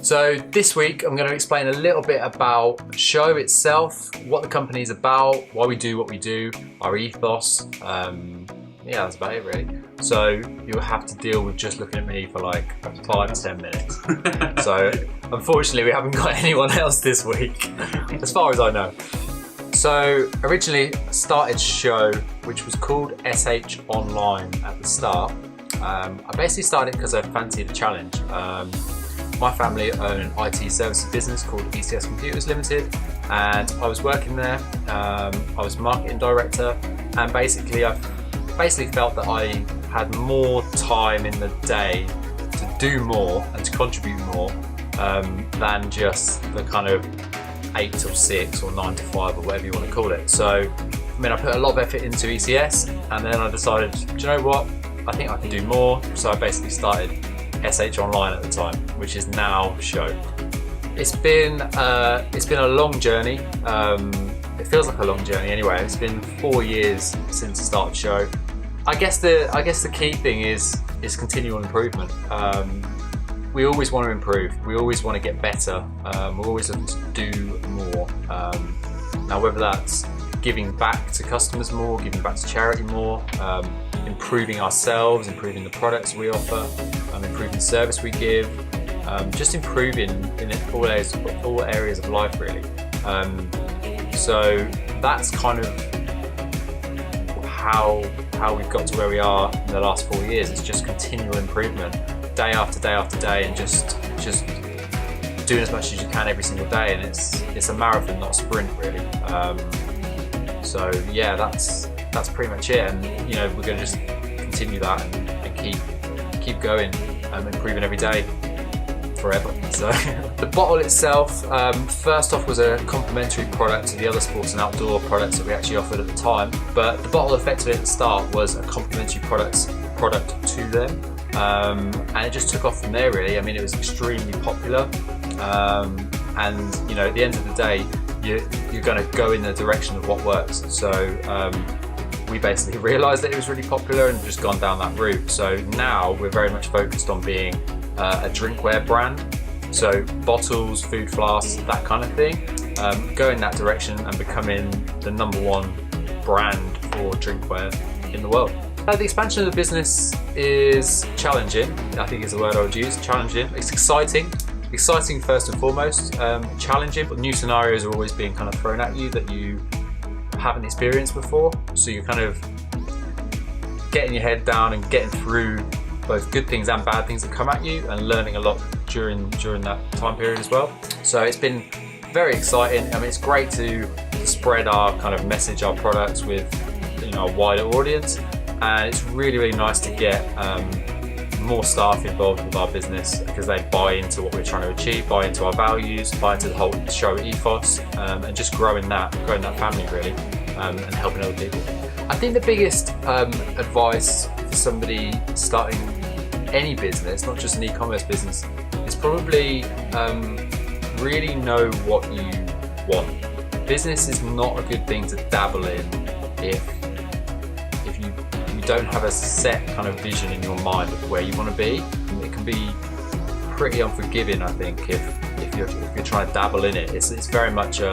So this week I'm going to explain a little bit about Show itself, what the company is about, why we do what we do, our ethos. Yeah, that's about it really. So you'll have to deal with just looking at me for like 5-10 minutes. So unfortunately we haven't got anyone else this week, as far as I know. So originally started Show, which was called SH Online at the start. I basically started because I fancied a challenge. My family own an IT services business called ECS Computers Limited, and I was working there. I was marketing director, and basically I felt that I had more time in the day to do more and to contribute more than just the kind of 8 till 6 or 9 to 5 or whatever you want to call it. So I mean, I put a lot of effort into ECS, and then I decided, do you know what, I think I can do more. So I basically started SH Online at the time, which is now Show. It's been a long journey. It feels like a long journey anyway. It's been 4 years since the start of Show. I guess the key thing is continual improvement. We always want to improve. We always want to get better. We're always looking to do more. Now, whether that's giving back to customers more, giving back to charity more, improving ourselves, improving the products we offer, improving the service we give, just improving in all areas of life really. So that's kind of how we've got to where we are in the last 4 years. It's just continual improvement, day after day after day, and just doing as much as you can every single day. And it's a marathon, not a sprint really. So yeah, that's pretty much it. And you know, we're going to just continue that and keep going, improving every day forever. So the bottle itself, first off, was a complementary product to the other sports and outdoor products that we actually offered at the time. But the bottle effectively at the start was a complementary product to them, and it just took off from there really. I mean, it was extremely popular, and you know, at the end of the day, you're going to go in the direction of what works. So we basically realised that it was really popular and just gone down that route. So now we're very much focused on being a drinkware brand. So bottles, food flasks, that kind of thing. Go in that direction and becoming the #1 brand for drinkware in the world. The expansion of the business is challenging, I think is the word I would use. Challenging. It's exciting. Exciting first and foremost. Challenging, but new scenarios are always being kind of thrown at you that you haven't experienced before. So you're kind of getting your head down and getting through both good things and bad things that come at you, and learning a lot during that time period as well. So it's been very exciting. I mean, it's great to spread our kind of message, our products with, you know, a wider audience, and it's really nice to get more staff involved with our business, because they buy into what we're trying to achieve, buy into our values, buy into the whole Show ethos, and just growing that family really, and helping other people. I think the biggest advice for somebody starting any business, not just an e-commerce business, is probably really know what you want. Business is not a good thing to dabble in if you don't have a set kind of vision in your mind of where you want to be. It can be pretty unforgiving, I think, if you're trying to dabble in it. It's very much you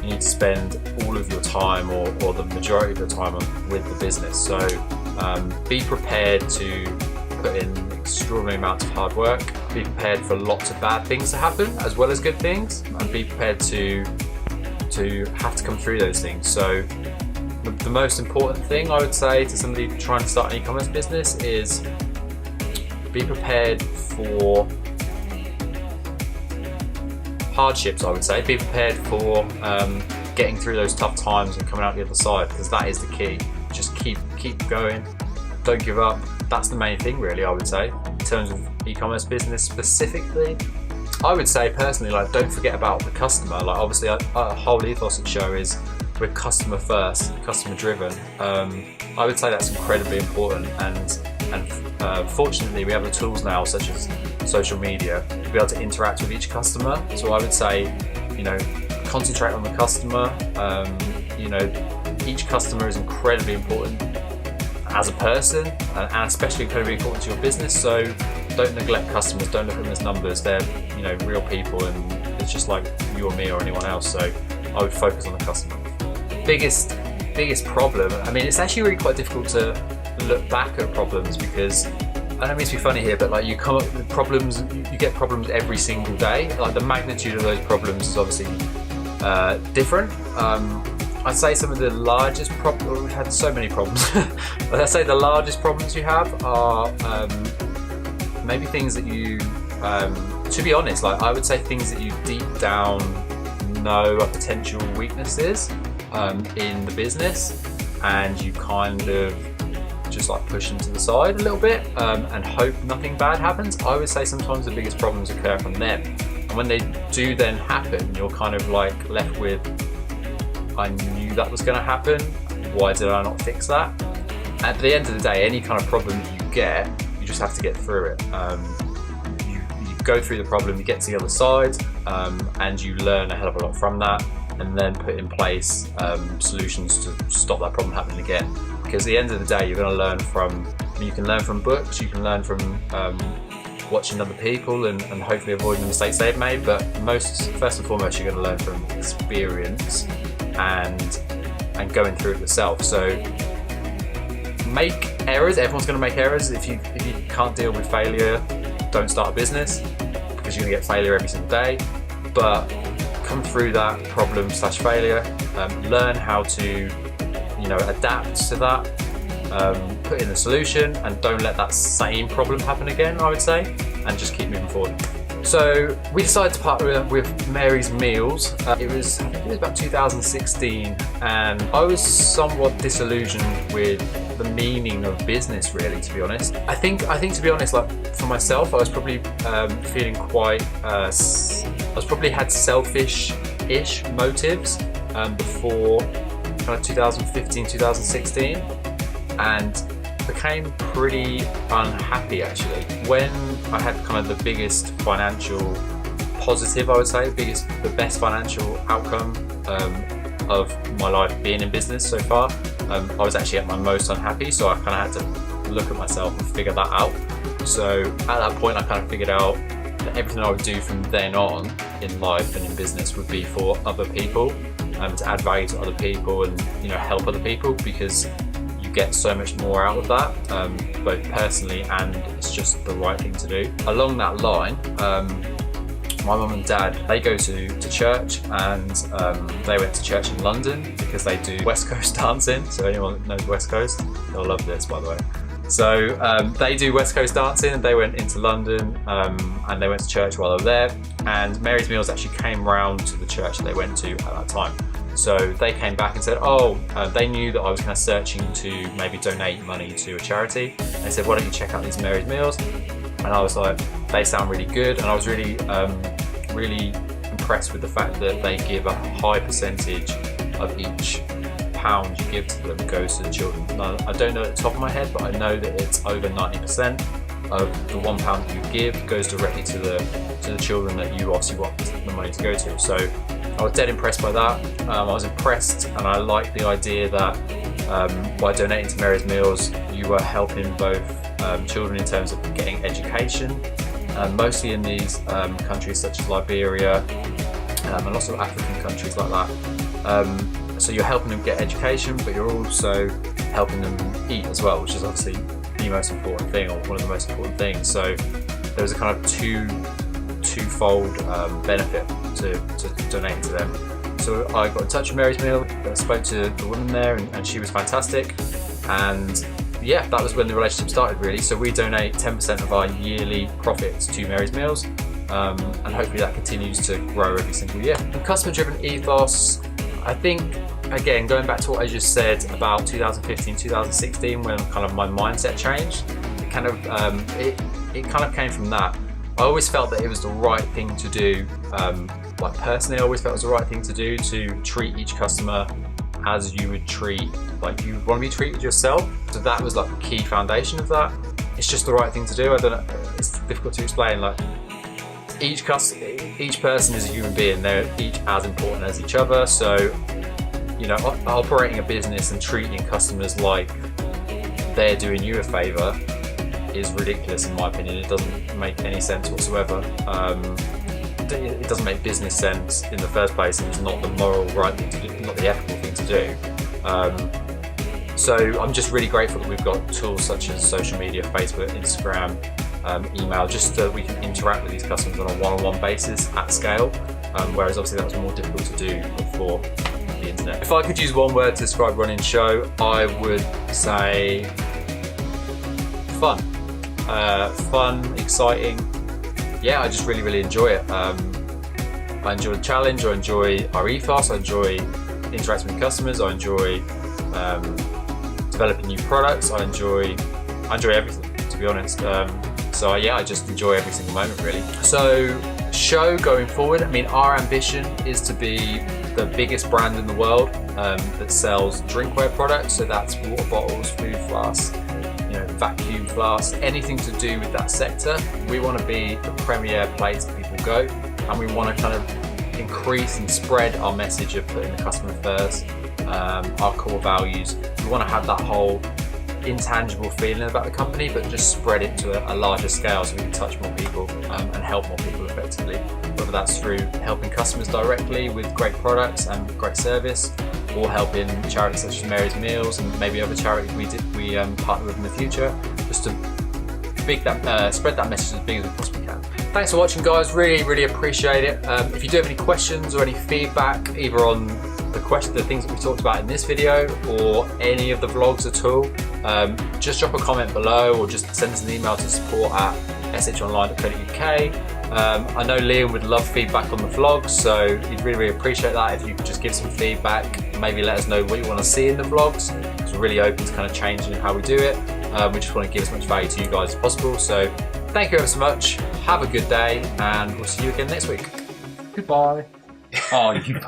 need to spend all of your time or the majority of your time with the business. So be prepared to put in extraordinary amounts of hard work. Be prepared for lots of bad things to happen as well as good things, and be prepared to have to come through those things. So the most important thing I would say to somebody trying to start an e-commerce business is be prepared for hardships. I would say be prepared for getting through those tough times and coming out the other side, because that is the key. Just keep going, don't give up. That's the main thing really, I would say, in terms of e-commerce business specifically. I would say personally, like, don't forget about the customer. Like, obviously our whole ethos at Show is we're customer first, customer driven. I would say that's incredibly important, and fortunately we have the tools now, such as social media, to be able to interact with each customer. So I would say, you know, concentrate on the customer. You know, each customer is incredibly important as a person, and especially incredibly important to your business. So don't neglect customers, don't look at them as numbers. They're, you know, real people, and it's just like you or me or anyone else. So I would focus on the customer. Biggest problem, I mean, it's actually really quite difficult to look back at problems, because I don't mean to be funny here, but like you come up with problems, you get problems every single day. Like the magnitude of those problems is obviously different. I'd say some of the largest problems, we've had so many problems, but I'd say the largest problems you have are maybe things that you, to be honest, like I would say things that you deep down know are potential weaknesses in the business, and you kind of just like push them to the side a little bit and hope nothing bad happens. I would say sometimes the biggest problems occur from them, and when they do then happen, you're kind of like left with, I knew that was going to happen, why did I not fix that? At the end of the day, any kind of problem that you get, you just have to get through it. You go through the problem, you get to the other side, and you learn a hell of a lot from that, and then put in place solutions to stop that problem happening again. Because at the end of the day, you're going to learn from, you can learn from books, you can learn from watching other people and hopefully avoiding the mistakes they've made, but first and foremost, you're going to learn from experience and going through it yourself. So make errors. Everyone's going to make errors. If you can't deal with failure, don't start a business, because you're going to get failure every single day. But come through that problem / failure, learn how to, you know, adapt to that, put in a solution, and don't let that same problem happen again, I would say, and just keep moving forward. So we decided to partner with Mary's Meals. I think it was about 2016, and I was somewhat disillusioned with the meaning of business, really, to be honest. I think to be honest, like for myself, I was probably feeling quite, I probably had selfish-ish motives before kind of 2015, 2016, and became pretty unhappy actually when I had kind of the biggest financial positive, I would say, the best financial outcome of my life being in business so far. I was actually at my most unhappy, so I kind of had to look at myself and figure that out. So at that point, I kind of figured out that everything I would do from then on in life and in business would be for other people, to add value to other people and, you know, help other people, because get so much more out of that, both personally and it's just the right thing to do. Along that line, my mum and dad, they go to church, and they went to church in London because they do West Coast dancing. So anyone that knows West Coast, they'll love this, by the way. So they do West Coast dancing, and they went into London, and they went to church while they were there, and Mary's Meals actually came round to the church that they went to at that time. So they came back and said, they knew that I was kind of searching to maybe donate money to a charity. They said, why don't you check out these Mary's Meals? And I was like, they sound really good. And I was really, really impressed with the fact that they give a high percentage of each pound you give to them goes to the children. Now, I don't know at the top of my head, but I know that it's over 90% of the £1 that you give goes directly to the children that you obviously want the money to go to. So I was dead impressed by that. I was impressed, and I liked the idea that by donating to Mary's Meals, you were helping both children in terms of getting education, mostly in these countries such as Liberia and lots of African countries like that. So you're helping them get education, but you're also helping them eat as well, which is obviously the most important thing, or one of the most important things. So there was a kind of twofold benefit to donating to them. So I got in touch with Mary's Meal, spoke to the woman there, and she was fantastic. And yeah, that was when the relationship started, really. So we donate 10% of our yearly profits to Mary's Meals, and hopefully that continues to grow every single year. The customer-driven ethos, I think, again, going back to what I just said about 2015, 2016, when kind of my mindset changed, it kind of came from that. I always felt that it was the right thing to do. Like personally, I always felt it was the right thing to do, to treat each customer as you would treat, like you want to be treated yourself. So that was like the key foundation of that. It's just the right thing to do. I don't know, it's difficult to explain. Like each person is a human being. They're each as important as each other. So, you know, operating a business and treating customers like they're doing you a favor is ridiculous in my opinion. It doesn't make any sense whatsoever. It doesn't make business sense in the first place, and it's not the moral right thing to do, not the ethical thing to do. So I'm just really grateful that we've got tools such as social media, Facebook, Instagram, email, just so that we can interact with these customers on a one-on-one basis at scale, whereas obviously that was more difficult to do before the internet. If I could use one word to describe running Show, I would say fun. Fun, exciting. Yeah, I just really enjoy it. I enjoy the challenge, I enjoy our ethos, I enjoy interacting with customers, I enjoy developing new products, I enjoy everything, to be honest. So yeah, I just enjoy every single moment really. So Show going forward, I mean, our ambition is to be the biggest brand in the world that sells drinkware products. So that's water bottles, food flasks, vacuum flasks, anything to do with that sector. We want to be the premier place that people go, and we want to kind of increase and spread our message of putting the customer first, our core values. We want to have that whole intangible feeling about the company, but just spread it to a larger scale so we can touch more people and help more people effectively, whether that's through helping customers directly with great products and great service, or helping charities such as Mary's Meals and maybe other charities we partner with in the future, just to spread that message as big as we possibly can. Thanks for watching, guys. Really appreciate it. If you do have any questions or any feedback, either on the things that we talked about in this video or any of the vlogs at all, just drop a comment below or just send us an email to support@shonline.co.uk. I know Liam would love feedback on the vlogs, so he'd really appreciate that if you could just give some feedback, maybe let us know what you want to see in the vlogs, because we're really open to kind of changing how we do it. We just want to give as much value to you guys as possible. So thank you ever so much, have a good day, and we'll see you again next week. Goodbye. Oh, you